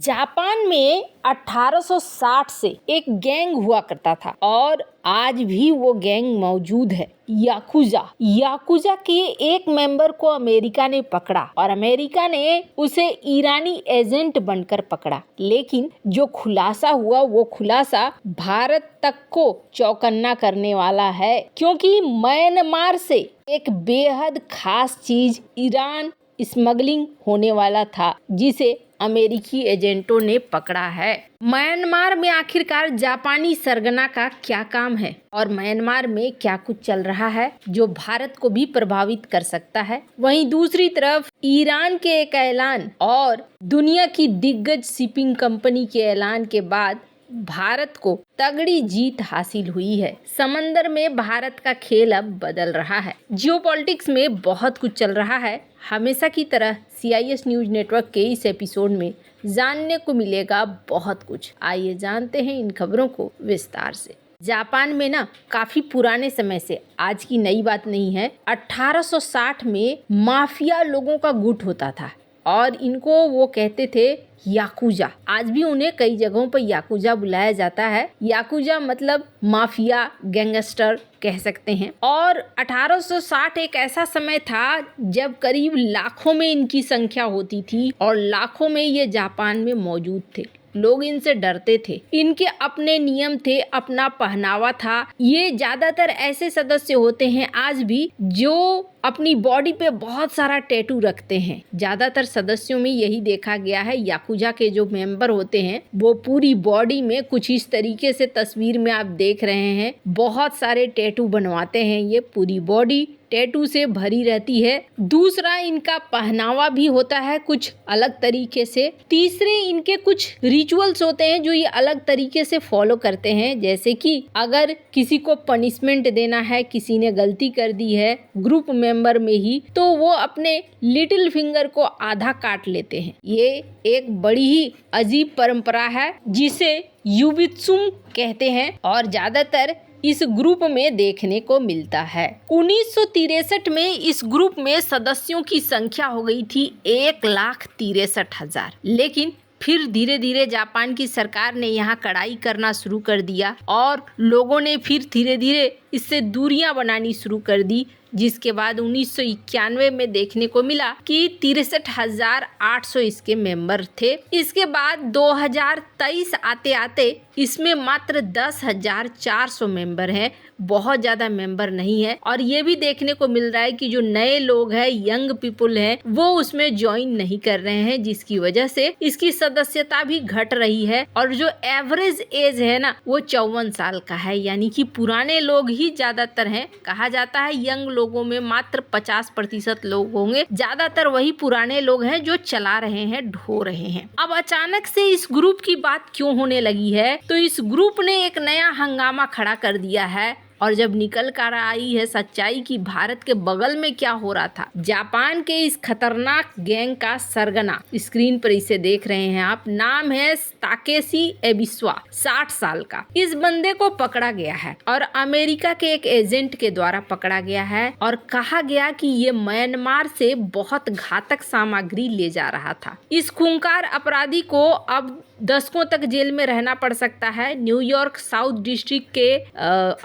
Japan में 1860 से एक गैंग हुआ करता था और आज भी वो गैंग मौजूद है, याकुजा के एक मेंबर को अमेरिका ने पकड़ा और अमेरिका ने उसे ईरानी एजेंट बनकर पकड़ा। लेकिन जो खुलासा हुआ वो खुलासा भारत तक को चौकन्ना करने वाला है, क्योंकि म्यांमार से एक बेहद खास चीज ईरान स्मगलिंग होने वाला था, जिसे अमेरिकी एजेंटों ने पकड़ा है। म्यांमार में आखिरकार जापानी सरगना का क्या काम है और म्यांमार में क्या कुछ चल रहा है जो भारत को भी प्रभावित कर सकता है। वहीं दूसरी तरफ ईरान के एक ऐलान और दुनिया की दिग्गज शिपिंग कंपनी के ऐलान के बाद भारत को तगड़ी जीत हासिल हुई है। समंदर में भारत का खेल अब बदल रहा है। जियोपॉलिटिक्स में बहुत कुछ चल रहा है। हमेशा की तरह CIS न्यूज नेटवर्क के इस एपिसोड में जानने को मिलेगा बहुत कुछ। आइए जानते हैं इन खबरों को विस्तार से। जापान में ना काफी पुराने समय से, आज की नई बात नहीं है, 1860 में माफिया लोगों का गुट होता था और इनको वो कहते थे याकुजा। आज भी उन्हें कई जगहों पर याकुजा बुलाया जाता है। याकुजा मतलब माफिया, गैंगस्टर कह सकते हैं। और 1860 एक ऐसा समय था जब करीब लाखों में इनकी संख्या होती थी और लाखों में ये जापान में मौजूद थे। लोग इनसे डरते थे। इनके अपने नियम थे, अपना पहनावा था। ये ज्यादातर ऐसे सदस्य होते हैं आज भी जो अपनी बॉडी पे बहुत सारा टैटू रखते हैं। ज्यादातर सदस्यों में यही देखा गया है। याकुजा के जो मेंबर होते हैं वो पूरी बॉडी में कुछ इस तरीके से, तस्वीर में आप देख रहे हैं, बहुत सारे टैटू बनवाते हैं। ये पूरी बॉडी टैटू से भरी रहती है। दूसरा, इनका पहनावा भी होता है कुछ अलग तरीके से। तीसरे, इनके कुछ रिचुअल्स होते हैं जो ये अलग तरीके से फॉलो करते हैं। जैसे कि अगर किसी को पनिशमेंट देना है, किसी ने गलती कर दी है ग्रुप मेंबर में ही, तो वो अपने लिटिल फिंगर को आधा काट लेते हैं। ये एक बड़ी ही अजीब परंपरा है जिसे युबित्सुम कहते हैं और ज्यादातर इस ग्रुप में देखने को मिलता है। 1963 में इस ग्रुप में सदस्यों की संख्या हो गई थी 1,63,000। लेकिन फिर धीरे धीरे जापान की सरकार ने यहाँ कड़ाई करना शुरू कर दिया और लोगों ने फिर धीरे धीरे इससे दूरियां बनानी शुरू कर दी, जिसके बाद 1991 में देखने को मिला कि 63,800 इसके मेंबर थे। इसके बाद 2023 आते आते इसमें मात्र 10,400 मेंबर हैं। बहुत ज़्यादा मेंबर नहीं है और ये भी देखने को मिल रहा है कि जो नए लोग हैं, यंग पीपुल हैं, वो उसमें ज्वाइन नहीं कर रहे हैं, जिसकी वजह से इसकी सदस्यता भी घट रही है। और जो एवरेज एज है ना, वो 54 साल का है, यानी कि पुराने लोग ही ज्यादातर हैं। कहा जाता है यंग लोगों में मात्र 50% लोग होंगे, ज्यादातर वही पुराने लोग हैं जो चला रहे हैं, ढो रहे हैं। अब अचानक से इस ग्रुप की बात क्यों होने लगी है, तो इस ग्रुप ने एक नया हंगामा खड़ा कर दिया है। और जब निकल कर आई है सच्चाई कि भारत के बगल में क्या हो रहा था, जापान के इस खतरनाक गैंग का सरगना, स्क्रीन पर इसे देख रहे हैं आप, नाम है ताकेशी एबिस्वा, 60 साल का। इस बंदे को पकड़ा गया है और अमेरिका के एक एजेंट के द्वारा पकड़ा गया है और कहा गया कि ये म्यांमार से बहुत घातक सामग्री ले जा रहा था। इस खूंखार अपराधी को अब दशकों तक जेल में रहना पड़ सकता है। न्यूयॉर्क साउथ डिस्ट्रिक्ट के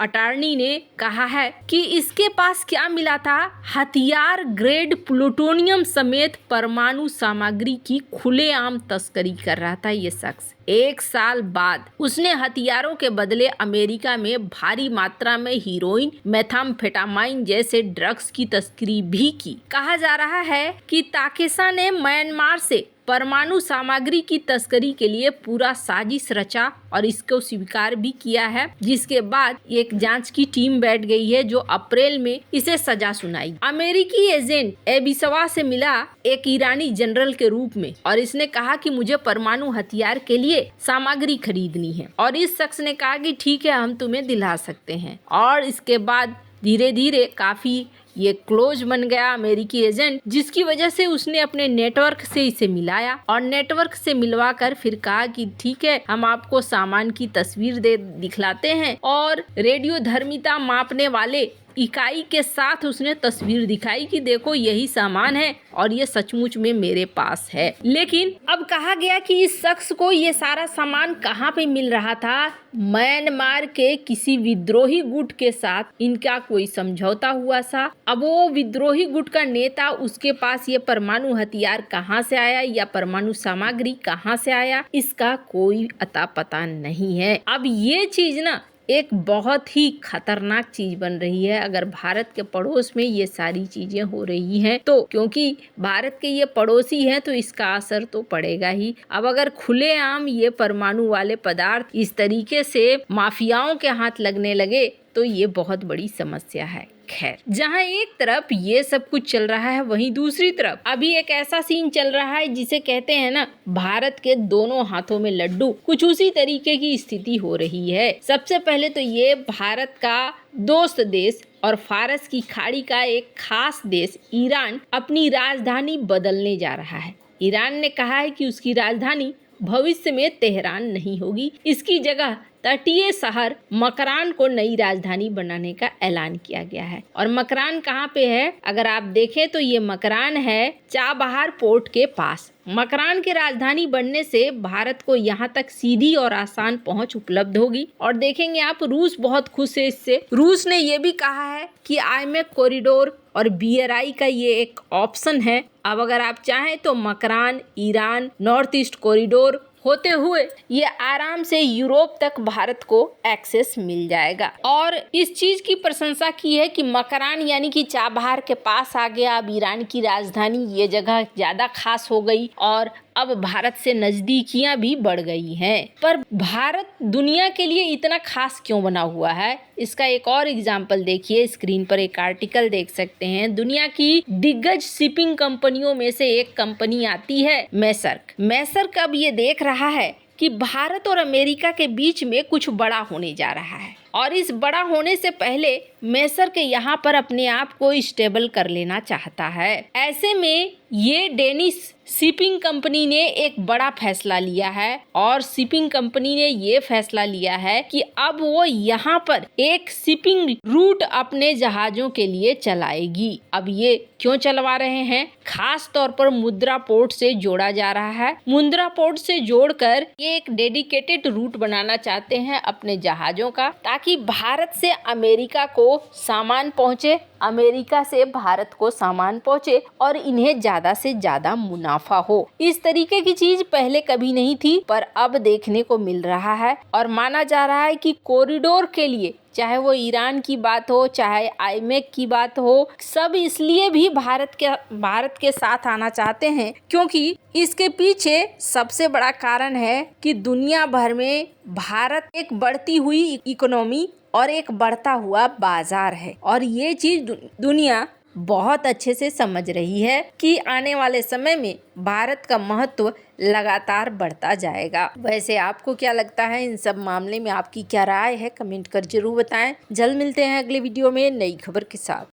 अटॉर्नी ने कहा है कि इसके पास क्या मिला था, हथियार ग्रेड प्लूटोनियम समेत परमाणु सामग्री की खुलेआम तस्करी कर रहा था ये शख्स। 1 साल बाद उसने हथियारों के बदले अमेरिका में भारी मात्रा में हीरोइन, मेथाम्फेटामाइन जैसे ड्रग्स की तस्करी भी की। कहा जा रहा है कि ताकेशा ने म्यांमार से परमाणु सामग्री की तस्करी के लिए पूरा साजिश रचा और इसको स्वीकार भी किया है, जिसके बाद एक जांच की टीम बैठ गई है जो अप्रैल में इसे सजा सुनाई। अमेरिकी एजेंट एबिसवा से मिला एक ईरानी जनरल के रूप में और इसने कहा कि मुझे परमाणु हथियार के लिए सामग्री खरीदनी है और इस शख्स ने कहा कि ठीक है, हम तुम्हें दिला सकते हैं। और इसके बाद धीरे धीरे काफी ये क्लोज बन गया अमेरिकी एजेंट, जिसकी वजह से उसने अपने नेटवर्क से इसे मिलाया और नेटवर्क से मिलवा कर फिर कहा कि ठीक है, हम आपको सामान की तस्वीर दिखलाते हैं और रेडियो धर्मिता मापने वाले इकाई के साथ उसने तस्वीर दिखाई कि देखो यही सामान है और ये सचमुच में मेरे पास है। लेकिन अब कहा गया कि इस शख्स को ये सारा सामान कहाँ पे मिल रहा था? म्यांमार के किसी विद्रोही गुट के साथ इनका कोई समझौता हुआ था। अब वो विद्रोही गुट का नेता, उसके पास ये परमाणु हथियार कहाँ से आया या परमाणु सामग्री कहाँ से आया, इसका कोई अता पता नहीं है। अब ये चीज ना एक बहुत ही खतरनाक चीज बन रही है अगर भारत के पड़ोस में ये सारी चीजें हो रही हैं तो, क्योंकि भारत के ये पड़ोसी हैं तो इसका असर तो पड़ेगा ही। अब अगर खुलेआम ये परमाणु वाले पदार्थ इस तरीके से माफियाओं के हाथ लगने लगे तो ये बहुत बड़ी समस्या है। खैर, जहाँ एक तरफ ये सब कुछ चल रहा है वहीं दूसरी तरफ अभी एक ऐसा सीन चल रहा है जिसे कहते हैं ना, भारत के दोनों हाथों में लड्डू, कुछ उसी तरीके की स्थिति हो रही है। सबसे पहले तो ये भारत का दोस्त देश और फारस की खाड़ी का एक खास देश ईरान अपनी राजधानी बदलने जा रहा है। ईरान ने कहा है कि उसकी राजधानी भविष्य में तेहरान नहीं होगी, इसकी जगह तटीय शहर मकरान को नई राजधानी बनाने का ऐलान किया गया है। और मकरान कहाँ पे है? अगर आप देखें तो ये मकरान है चाबहार पोर्ट के पास। मकरान की राजधानी बनने से भारत को यहाँ तक सीधी और आसान पहुँच उपलब्ध होगी। और देखेंगे आप, रूस बहुत खुश है इससे। रूस ने ये भी कहा है कि आईएमएफ कॉरिडोर और BRI का ये एक ऑप्शन है। अब अगर आप चाहें तो Makran, Iran, north east corridor होते हुए ये आराम से यूरोप तक भारत को एक्सेस मिल जाएगा। और इस चीज की प्रशंसा की है कि मकरान यानी कि चाबहार के पास आ गया। अब ईरान की राजधानी ये जगह ज्यादा खास हो गई और अब भारत से नजदीकियां भी बढ़ गई हैं। पर भारत दुनिया के लिए इतना खास क्यों बना हुआ है, इसका एक और एग्जाम्पल देखिए। स्क्रीन पर एक आर्टिकल देख सकते हैं। दुनिया की दिग्गज शिपिंग कंपनियों में से एक कंपनी आती है मैसर्क। मैसर्क अब ये देख रहा है कि भारत और अमेरिका के बीच में कुछ बड़ा होने जा रहा है और इस बड़ा होने से पहले मैसर्क यहाँ पर अपने आप को स्टेबल कर लेना चाहता है। ऐसे में ये डेनिश शिपिंग कंपनी ने एक बड़ा फैसला लिया है और शिपिंग कंपनी ने ये फैसला लिया है कि अब वो यहाँ पर एक शिपिंग रूट अपने जहाजों के लिए चलाएगी। अब ये क्यों चलवा रहे हैं? खास तौर पर मुंद्रा पोर्ट से जोड़ा जा रहा है। मुंद्रा पोर्ट से जोड़कर ये एक डेडिकेटेड रूट बनाना चाहते हैं अपने जहाजों का, ताकि भारत से अमेरिका को सामान पहुंचे, अमेरिका से भारत को सामान पहुंचे और इन्हें ज्यादा से ज्यादा मुनाफा हो। इस तरीके की चीज पहले कभी नहीं थी पर अब देखने को मिल रहा है। और माना जा रहा है कि कॉरिडोर के लिए, चाहे वो ईरान की बात हो चाहे आईएमएफ की बात हो, सब इसलिए भी भारत के साथ आना चाहते हैं क्योंकि इसके पीछे सबसे बड़ा कारण है कि दुनिया भर में भारत एक बढ़ती हुई इकोनॉमी और एक बढ़ता हुआ बाजार है। और ये चीज दुनिया बहुत अच्छे से समझ रही है कि आने वाले समय में भारत का महत्व लगातार बढ़ता जाएगा। वैसे आपको क्या लगता है इन सब मामले में? आपकी क्या राय है? कमेंट कर जरूर बताएं। जल्द मिलते हैं अगले वीडियो में नई खबर के साथ।